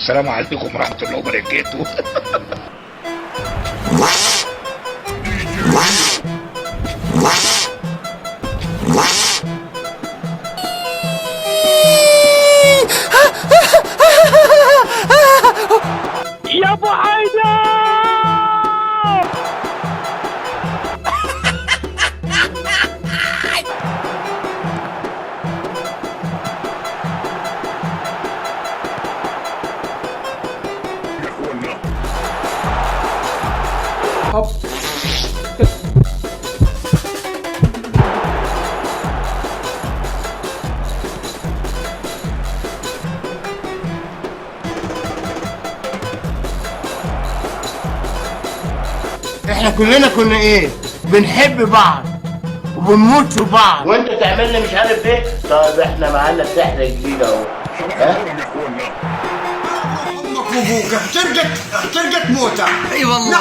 والسلام عليكم ورحمه الله وبركاته. يا ابو حيدر. احنا كلنا كنا ايه؟ بنحب بعض وبنموت في بعض، وانت تعمل لي مش عارف ايه. طب احنا معانا سحر جديد اهو. امك وابوك هترجع تموت. اي والله.